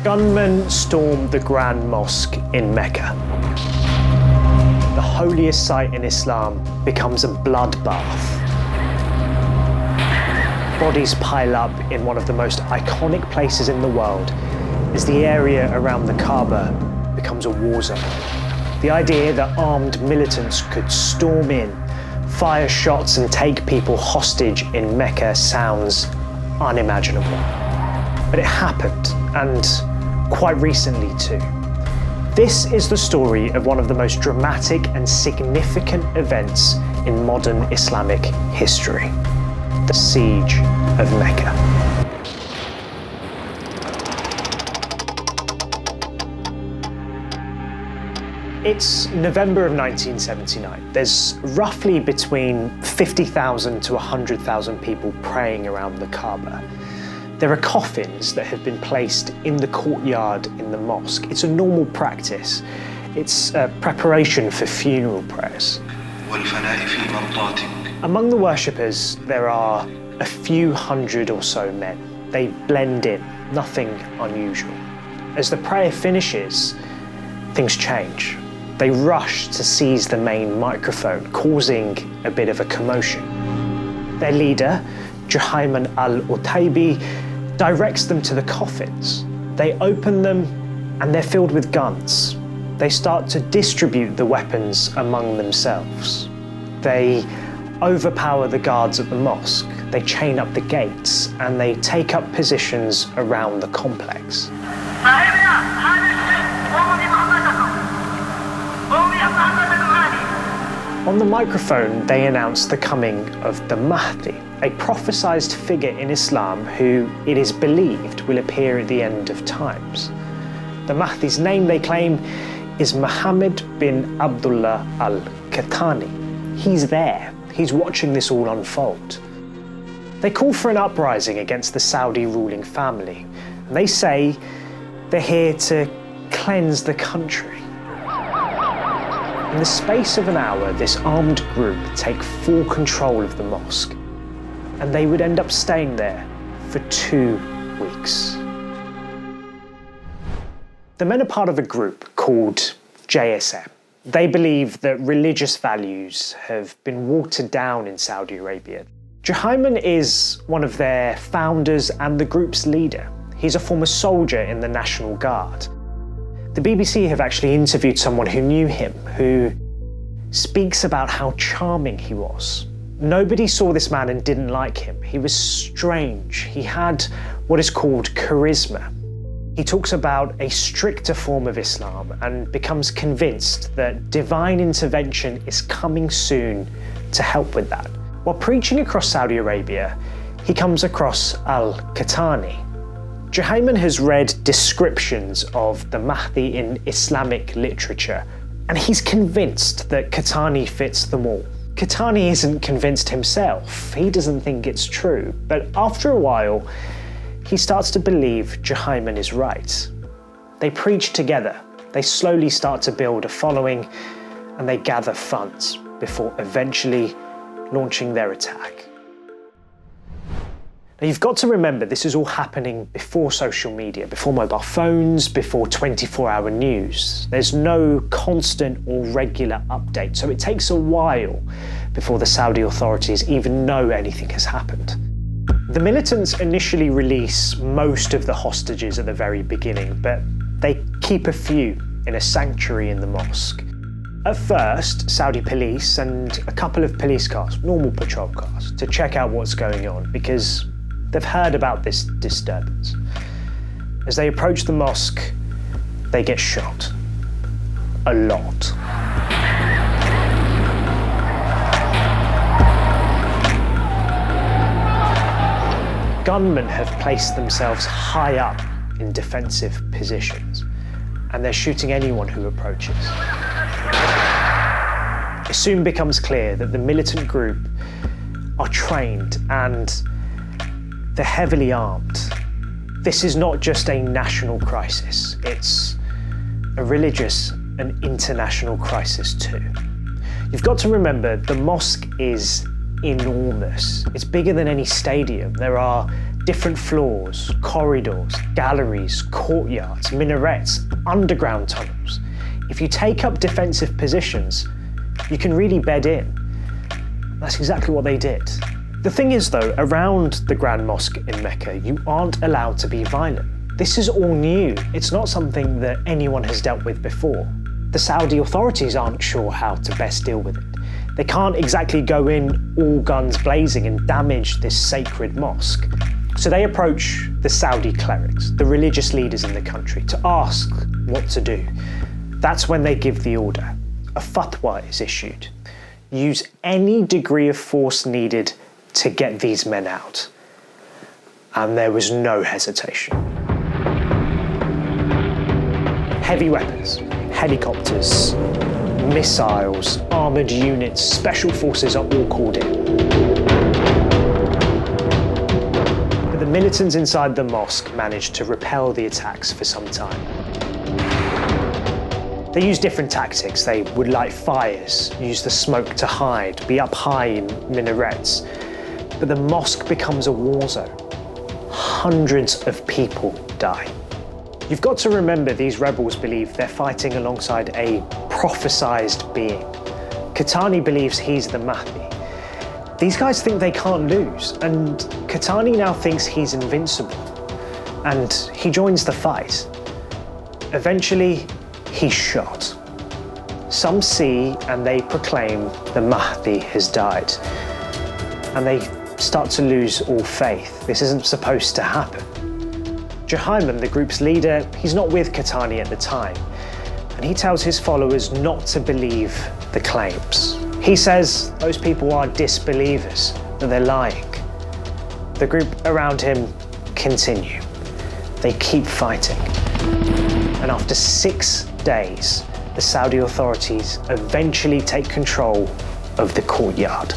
Gunmen storm the Grand Mosque in Mecca. The holiest site in Islam becomes a bloodbath. Bodies pile up in one of the most iconic places in the world as the area around the Kaaba becomes a war zone. The idea that armed militants could storm in, fire shots and take people hostage in Mecca sounds unimaginable. But it happened, and quite recently too. This is the story of one of the most dramatic and significant events in modern Islamic history, the Siege of Mecca. It's November of 1979. There's roughly between 50,000 to 100,000 people praying around the Kaaba. There are coffins that have been placed in the courtyard in the mosque. It's a normal practice. It's a preparation for funeral prayers. Among the worshippers, there are a few hundred or so men. They blend in, nothing unusual. As the prayer finishes, things change. They rush to seize the main microphone, causing a bit of a commotion. Their leader, Juhayman al-Utaybi, directs them to the coffins. They open them and they're filled with guns. They start to distribute the weapons among themselves. They overpower the guards at the mosque. They chain up the gates and they take up positions around the complex. On the microphone, they announce the coming of the Mahdi, a prophesied figure in Islam who, it is believed, will appear at the end of times. The Mahdi's name, they claim, is Muhammad bin Abdullah al-Qahtani. He's there. He's watching this all unfold. They call for an uprising against the Saudi ruling family. And they say they're here to cleanse the country. In the space of an hour, this armed group take full control of the mosque, and they would end up staying there for 2 weeks. The men are part of a group called JSM. They believe that religious values have been watered down in Saudi Arabia. Juhayman is one of their founders and the group's leader. He's a former soldier in the National Guard. The BBC have actually interviewed someone who knew him, who speaks about how charming he was. Nobody saw this man and didn't like him. He was strange. He had what is called charisma. He talks about a stricter form of Islam and becomes convinced that divine intervention is coming soon to help with that. While preaching across Saudi Arabia, he comes across al-Qahtani. Juhayman has read descriptions of the Mahdi in Islamic literature, and he's convinced that Qahtani fits them all. Qahtani isn't convinced himself. He doesn't think it's true, but after a while, he starts to believe Juhayman is right. They preach together. They slowly start to build a following, and they gather funds before eventually launching their attack. Now, you've got to remember, this is all happening before social media, before mobile phones, before 24-hour news. There's no constant or regular update, so it takes a while before the Saudi authorities even know anything has happened. The militants initially release most of the hostages at the very beginning, but they keep a few in a sanctuary in the mosque. At first, Saudi police and a couple of police cars, normal patrol cars, to check out what's going on, because they've heard about this disturbance. As they approach the mosque, they get shot. A lot. Gunmen have placed themselves high up in defensive positions, and they're shooting anyone who approaches. It soon becomes clear that the militant group are trained and they're heavily armed. This is not just a national crisis, it's a religious and international crisis too. You've got to remember, the mosque is enormous. It's bigger than any stadium. There are Different floors, corridors, galleries, courtyards, minarets, underground tunnels. If you take up defensive positions, you can really bed in. That's exactly what they did. The thing is though, around the Grand Mosque in Mecca, you aren't allowed to be violent. This is all new. It's not something that anyone has dealt with before. The Saudi authorities aren't sure how to best deal with it. They can't exactly go in all guns blazing and damage this sacred mosque. So they approach the Saudi clerics, the religious leaders in the country, to ask what to do. That's when they give the order. A fatwa is issued. Use any degree of force needed to get these men out. And there was no hesitation. Heavy weapons, helicopters, missiles, armoured units, special forces are all called in. But the militants inside the mosque managed to repel the attacks for some time. They used different tactics. They would light fires, use the smoke to hide, be up high in minarets. But the mosque becomes a war zone. Hundreds of people die. You've got to remember these rebels believe they're fighting alongside a prophesized being. Qahtani believes he's the Mahdi. These guys think they can't lose, and Qahtani now thinks he's invincible, and he joins the fight. Eventually, he's shot. Some see and they proclaim the Mahdi has died, and they start to lose all faith. This isn't supposed to happen. Juhayman, the group's leader, he's not with Qahtani at the time, and he tells his followers not to believe the claims. He says those people are disbelievers, that they're lying. The group around him continue. They keep fighting. And after 6 days, the Saudi authorities eventually take control of the courtyard.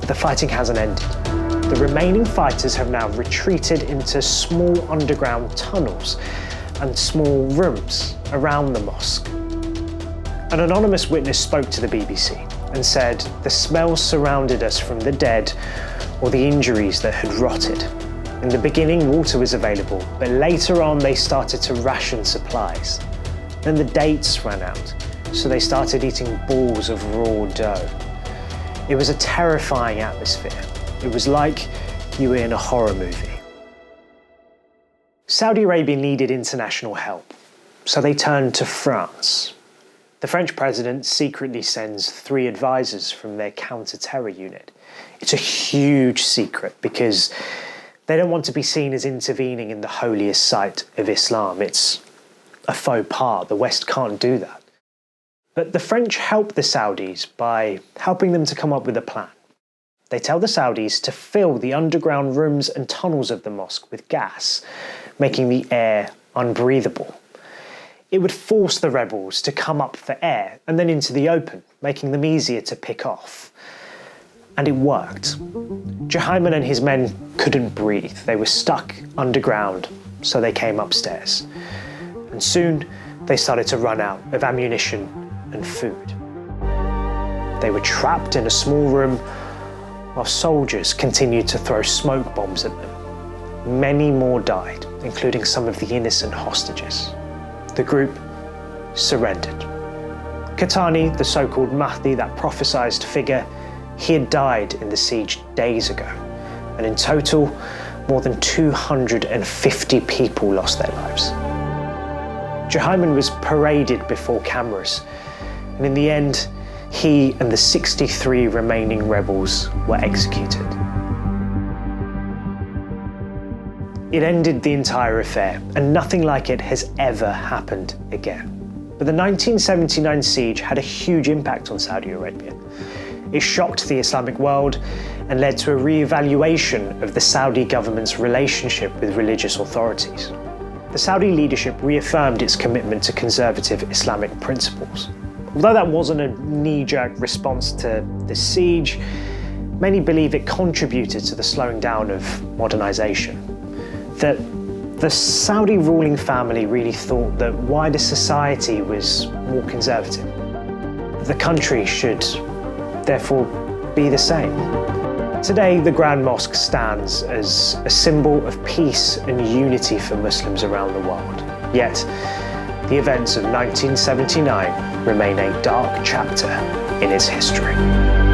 But the fighting hasn't ended. The remaining fighters have now retreated into small underground tunnels and small rooms around the mosque. An anonymous witness spoke to the BBC and said the smells surrounded us from the dead or the injuries that had rotted. In the beginning, water was available, but later on they started to ration supplies. Then the dates ran out, so they started eating balls of raw dough. It was a terrifying atmosphere. It was like you were in a horror movie. Saudi Arabia needed international help, so they turned to France. The French president secretly sends 3 advisors from their counter-terror unit. It's a huge secret because they don't want to be seen as intervening in the holiest site of Islam. It's a faux pas. The West can't do that. But the French help the Saudis by helping them to come up with a plan. They tell the Saudis to fill the underground rooms and tunnels of the mosque with gas, making the air unbreathable. It would force the rebels to come up for air and then into the open, making them easier to pick off. And it worked. Juhayman and his men couldn't breathe. They were stuck underground, so they came upstairs. And soon they started to run out of ammunition and food. They were trapped in a small room while soldiers continued to throw smoke bombs at them. Many more died, including some of the innocent hostages. The group surrendered. Qahtani, the so-called Mahdi, that prophesized figure, he had died in the siege days ago. And in total, more than 250 people lost their lives. Juhayman was paraded before cameras, and in the end, he and the 63 remaining rebels were executed. It ended the entire affair, and nothing like it has ever happened again. But the 1979 siege had a huge impact on Saudi Arabia. It shocked the Islamic world and led to a re-evaluation of the Saudi government's relationship with religious authorities. The Saudi leadership reaffirmed its commitment to conservative Islamic principles. Although that wasn't a knee-jerk response to the siege, many believe it contributed to the slowing down of modernization. That the Saudi ruling family really thought that wider society was more conservative. The country should therefore be the same. Today, the Grand Mosque stands as a symbol of peace and unity for Muslims around the world. Yet, the events of 1979 remain a dark chapter in its history.